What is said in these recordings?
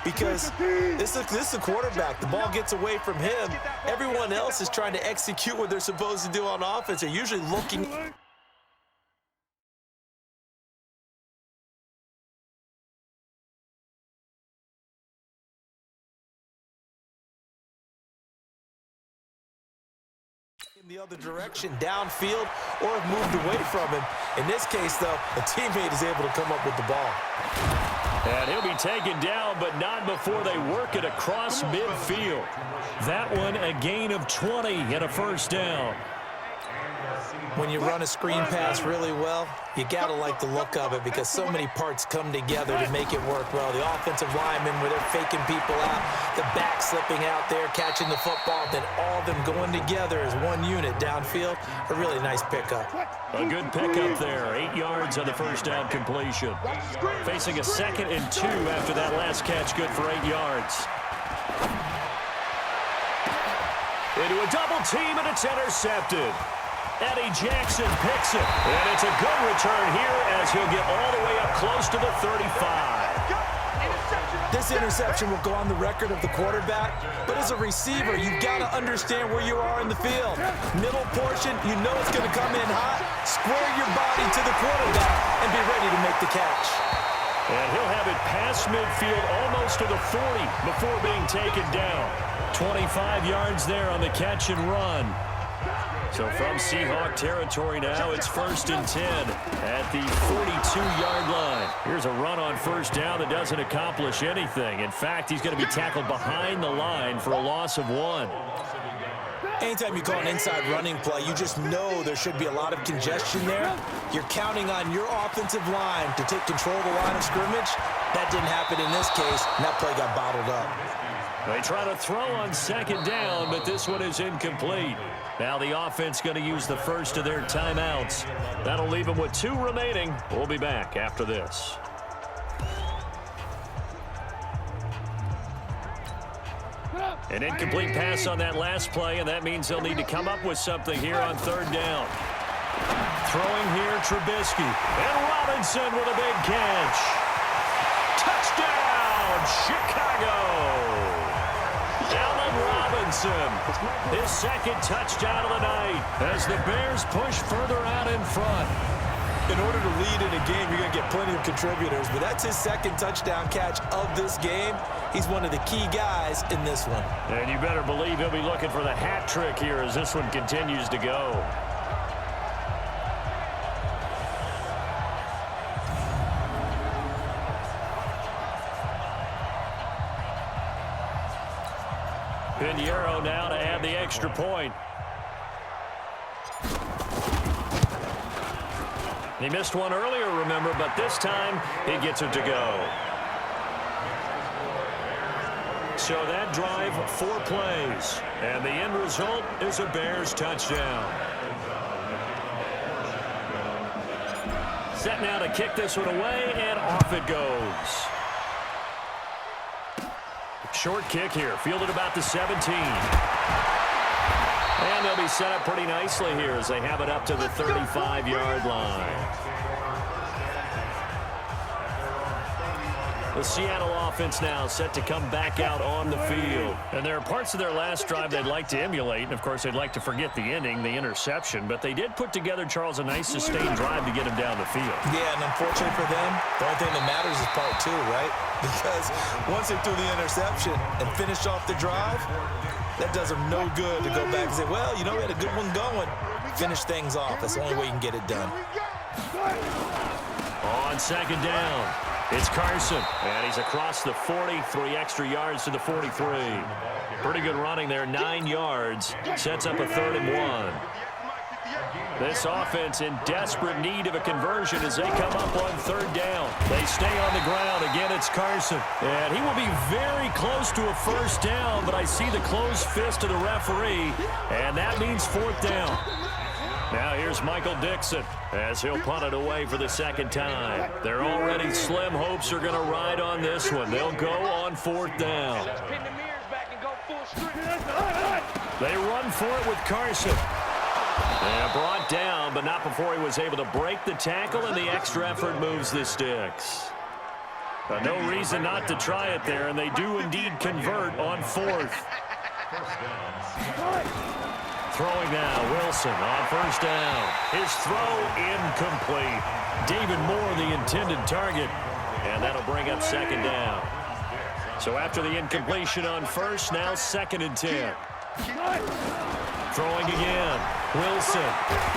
because this is a quarterback. The ball gets away from him. Everyone else is trying to execute what they're supposed to do on offense. They're usually looking in the other direction, downfield, or have moved away from him. In this case, though, a teammate is able to come up with the ball. And he'll be taken down, but not before they work it across midfield. That one, a gain of 20 and a first down. When you run a screen pass really well, you got to like the look of it because so many parts come together to make it work well. The offensive linemen where they're faking people out, the back slipping out there, catching the football, then all of them going together as one unit downfield. A really nice pickup. A good pickup there. 8 yards on the first down completion. Facing a 2nd and 2 after that last catch, good for 8 yards. Into a double team, and it's intercepted. Eddie Jackson picks it, and it's a good return here as he'll get all the way up close to the 35. This interception will go on the record of the quarterback, but as a receiver, you've got to understand where you are in the field. Middle portion, you know it's going to come in hot. Square your body to the quarterback and be ready to make the catch. And he'll have it past midfield almost to the 40 before being taken down. 25 yards there on the catch and run. So from Seahawk territory now, it's 1st and 10 at the 42-yard line. Here's a run on first down that doesn't accomplish anything. In fact, he's going to be tackled behind the line for a loss of 1. Anytime you call an inside running play, you just know there should be a lot of congestion there. You're counting on your offensive line to take control of the line of scrimmage. That didn't happen in this case, and that play got bottled up. They try to throw on 2nd down, but this one is incomplete. Now the offense going to use the first of their timeouts. That'll leave them with 2 remaining. We'll be back after this. An incomplete pass on that last play, and that means they'll need to come up with something here on 3rd down. Throwing here, Trubisky. And Robinson with a big catch. Touchdown, Chicago! Allen Robinson, his 2nd touchdown of the night as the Bears push further out in front. In order to lead in a game, you're going to get plenty of contributors, but that's his 2nd touchdown catch of this game. He's one of the key guys in this one. And you better believe he'll be looking for the hat trick here as this one continues to go. Pinheiro now to add the extra point. He missed one earlier, remember, but this time he gets it to go. So that drive, 4 plays, and the end result is a Bears touchdown. Set now to kick this one away, and off it goes. Short kick here, fielded about the 17. And they'll be set up pretty nicely here as they have it up to the 35-yard line. The Seattle offense now set to come back out on the field. And there are parts of their last drive they'd like to emulate. And, of course, they'd like to forget the ending, the interception. But they did put together, Charles, a nice sustained drive to get him down the field. Yeah, and unfortunately for them, the only thing that matters is part 2, right? Because once they threw the interception and finished off the drive, that does them no good to go back and say, well, you know, we had a good one going. Finish things off. That's the only way you can get it done. On 2nd down, it's Carson. And he's across the 40, 3 extra yards to the 43. Pretty good running there, 9 yards. Sets up a 3rd and 1. This offense in desperate need of a conversion as they come up on 3rd down. They stay on the ground. Again, it's Carson. And he will be very close to a first down, but I see the closed fist of the referee, and that means 4th down. Now here's Michael Dixon as he'll punt it away for the 2nd time. Their already slim hopes are going to ride on this one. They'll go on 4th down. They run for it with Carson. And brought down, but not before he was able to break the tackle, and the extra effort moves the sticks. No reason not to try it there, and they do indeed convert on fourth. Throwing now, Wilson on first down. His throw incomplete. David Moore, the intended target, and that'll bring up second down. So after the incompletion on first, now 2nd and 10. Throwing again. Wilson.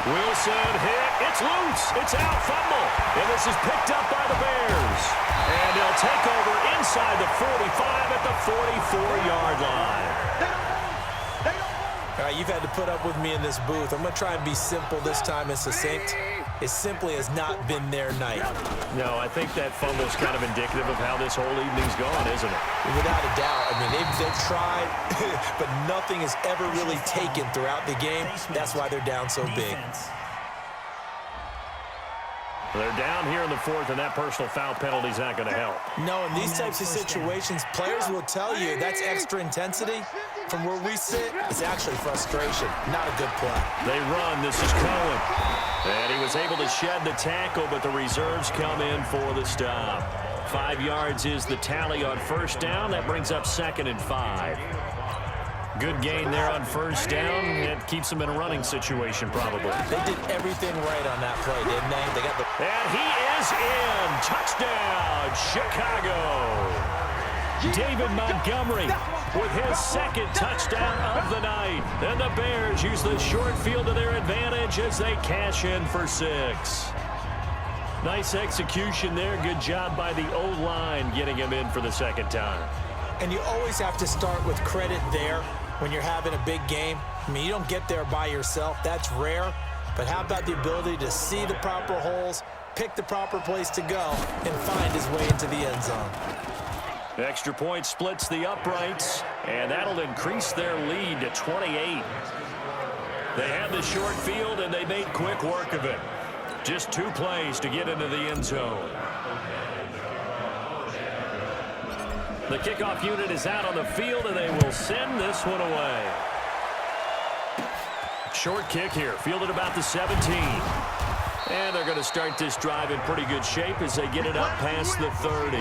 Wilson hit. It's loose. It's out. Fumble. And this is picked up by the Bears. And they'll take over inside the 45 at the 44-yard line. All right, you've had to put up with me in this booth. I'm going to try and be simple this time and succinct. It simply has not been their night. No, I think that fumble's kind of indicative of how this whole evening's gone, isn't it? Without a doubt. I mean, they've tried, but nothing has ever really taken throughout the game. That's why they're down so big. They're down here in the fourth, and that personal foul penalty's not going to help. No, in these types of situations, players will tell you that's extra intensity. From where we sit, it's actually frustration. Not a good play. They run. This is Cohen. And he was able to shed the tackle, but the reserves come in for the stop. 5 yards is the tally on first down. That brings up 2nd and 5. Good gain there on first down. It keeps them in a running situation, probably. They did everything right on that play, didn't they? They got the... And he is in. Touchdown, Chicago. David Montgomery with his 2nd touchdown of the night. And the Bears use the short field to their advantage as they cash in for 6. Nice execution there. Good job by the O-line getting him in for the 2nd time. And you always have to start with credit there when you're having a big game. I mean, you don't get there by yourself. That's rare. But how about the ability to see the proper holes, pick the proper place to go, and find his way into the end zone? Extra point splits the uprights, and that'll increase their lead to 28. They had the short field, and they made quick work of it. Just 2 plays to get into the end zone. The kickoff unit is out on the field, and they will send this one away. Short kick here, fielded about the 17. And they're going to start this drive in pretty good shape as they get it up past the 30.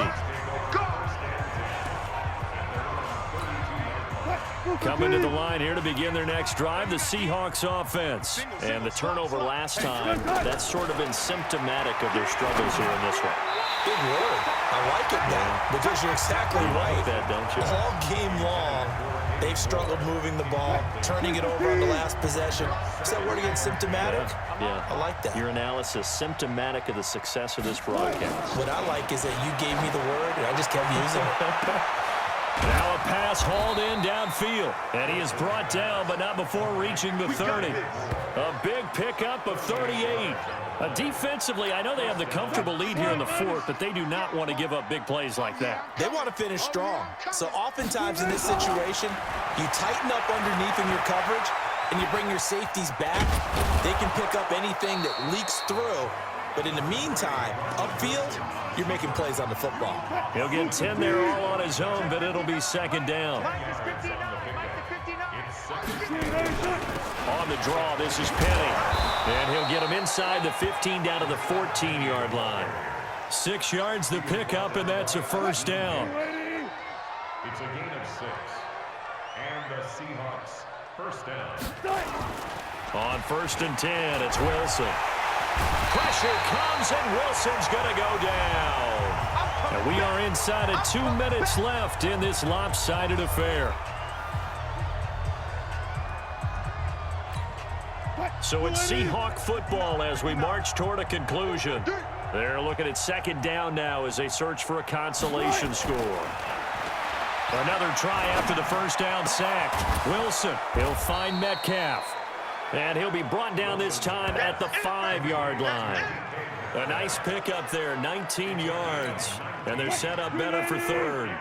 Coming to the line here to begin their next drive, the Seahawks offense. And the turnover last time, that's sort of been symptomatic of their struggles here in this one. Big word. I like it now because you're exactly right. Like that, don't you? All game long, they've struggled moving the ball, turning it over on the last possession. Is that word again, symptomatic? Yeah. I like that. Your analysis, symptomatic of the success of this broadcast. What I like is that you gave me the word, and I just kept using it. Now a pass hauled in downfield. And he is brought down, but not before reaching the 30. A big pickup of 38. Defensively, I know they have the comfortable lead here in the fourth, but they do not want to give up big plays like that. They want to finish strong. So oftentimes in this situation, you tighten up underneath in your coverage, and you bring your safeties back. They can pick up anything that leaks through. But in the meantime, upfield, you're making plays on the football. He'll get 10 there all on his own, but it'll be 2nd down. On the draw, this is Penny. And he'll get him inside the 15 down to the 14-yard line. 6 yards the pickup, and that's a first down. It's a gain of 6. And the Seahawks first down. On 1st and 10, it's Wilson. Pressure comes, and Wilson's going to go down. And we are inside of 2 minutes left in this lopsided affair. So it's Seahawk football as we march toward a conclusion. They're looking at 2nd down now as they search for a consolation score. Another try after the first down sack. Wilson, he'll find Metcalf. And he'll be brought down this time at the 5-yard line. A nice pickup there, 19 yards. And they're set up better for 3rd.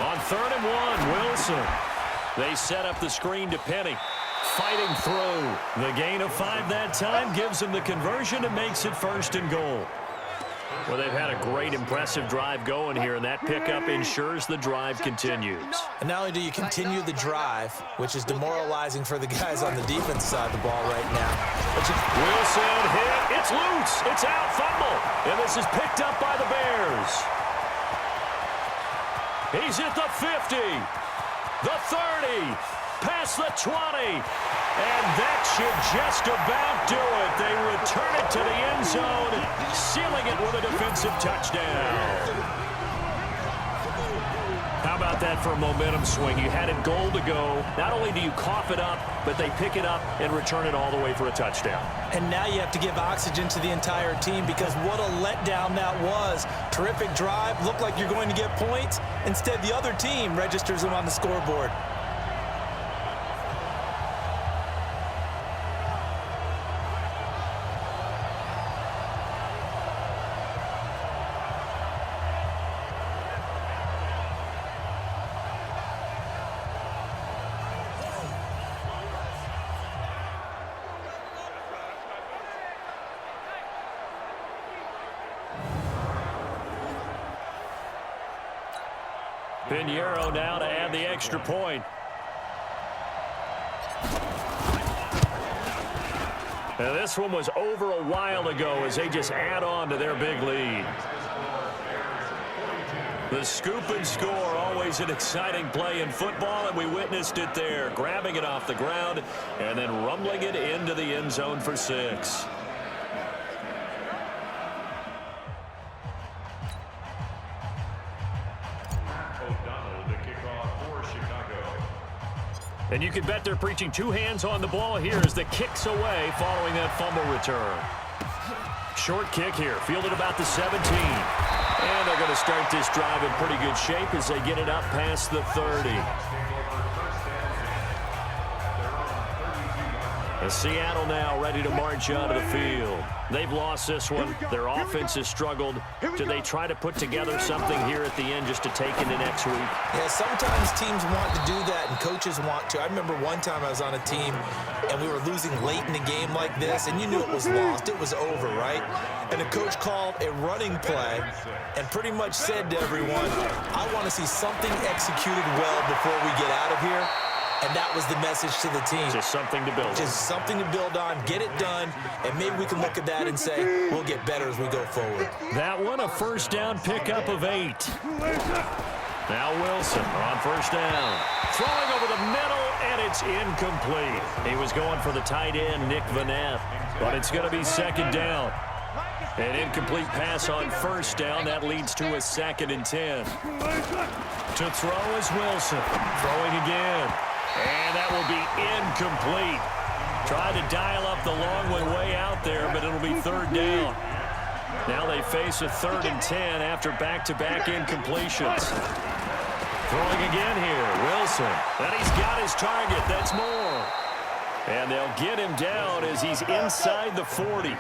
On 3rd and 1, Wilson. They set up the screen to Penny. Fighting through. The gain of 5 that time gives him the conversion and makes it 1st and goal. Well, they've had a great, impressive drive going here, and that pickup ensures the drive continues. And not only do you continue the drive, which is demoralizing for the guys on the defense side of the ball right now. Wilson hit. It's loose. It's out. Fumble. And this is picked up by the Bears. He's at the 50, the 30, past the 20. And that should just about do it. They return it to the end zone, sealing it with a defensive touchdown. How about that for a momentum swing? You had it goal to go. Not only do you cough it up, but they pick it up and return it all the way for a touchdown. And now you have to give oxygen to the entire team because what a letdown that was. Terrific drive. Looked like you're going to get points. Instead, the other team registers them on the scoreboard. Pinheiro now to add the extra point. Now this one was over a while ago as they just add on to their big lead. The scoop and score, always an exciting play in football, and we witnessed it there, grabbing it off the ground and then rumbling it into the end zone for 6. And you can bet they're preaching 2 hands on the ball here as the kick's away following that fumble return. Short kick here, fielded about the 17. And they're going to start this drive in pretty good shape as they get it up past the 30. And Seattle now ready to march onto the field. They've lost this one. Their offense has struggled. Do they try to put together something here at the end just to take into next week? Yeah, sometimes teams want to do that and coaches want to. I remember one time I was on a team and we were losing late in a game like this and you knew it was lost. It was over, right? And the coach called a running play and pretty much said to everyone, I want to see something executed well before we get out of here. And that was the message to the team. Just something to build on. Just something to build on, get it done, and maybe we can look at that and say, we'll get better as we go forward. That one, a first down pickup of 8. Now Wilson on first down. Throwing over the middle, and it's incomplete. He was going for the tight end, Nick Vanette, but it's going to be second down. An incomplete pass on first down. That leads to a 2nd and 10. To throw is Wilson. Throwing again. And that will be incomplete. Tried to dial up the long one way out there, but it'll be 3rd down. Now they face a 3rd and 10 after back-to-back incompletions. Throwing again here, Wilson. And he's got his target. That's more. And they'll get him down as he's inside the 40.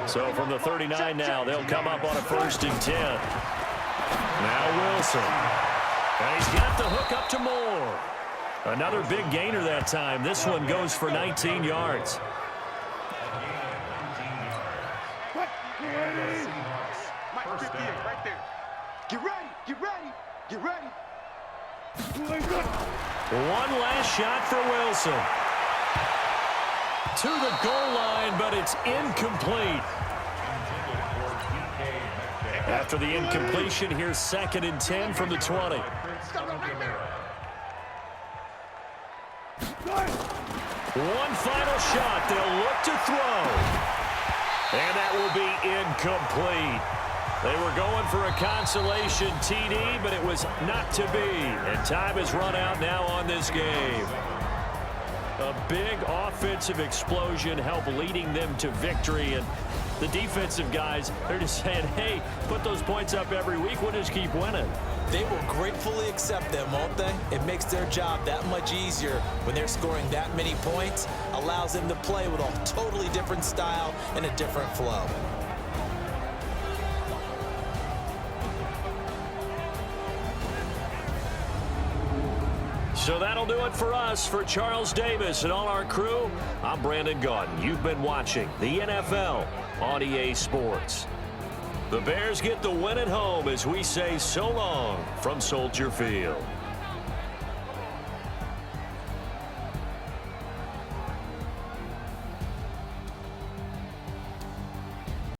So from the 39 now, they'll come up on a 1st and 10. Now Wilson. And he's got the hook up to Moore. Another big gainer that time. This one goes for 19 yards. Mike 50 right there. Get ready, get ready, get ready. One last shot for Wilson. To the goal line, but it's incomplete. After the incompletion, here's 2nd and 10 from the 20. One final shot. They'll look to throw. And that will be incomplete. They were going for a consolation TD, but it was not to be. And time has run out now on this game. A big offensive explosion helped leading them to victory. And the defensive guys, they're just saying, hey, put those points up every week. We'll just keep winning. They will gratefully accept them, won't they? It makes their job that much easier when they're scoring that many points. Allows them to play with a totally different style and a different flow. So that'll do it for us. For Charles Davis and all our crew, I'm Brandon Gaudin. You've been watching the NFL on EA Sports. The Bears get the win at home as we say so long from Soldier Field.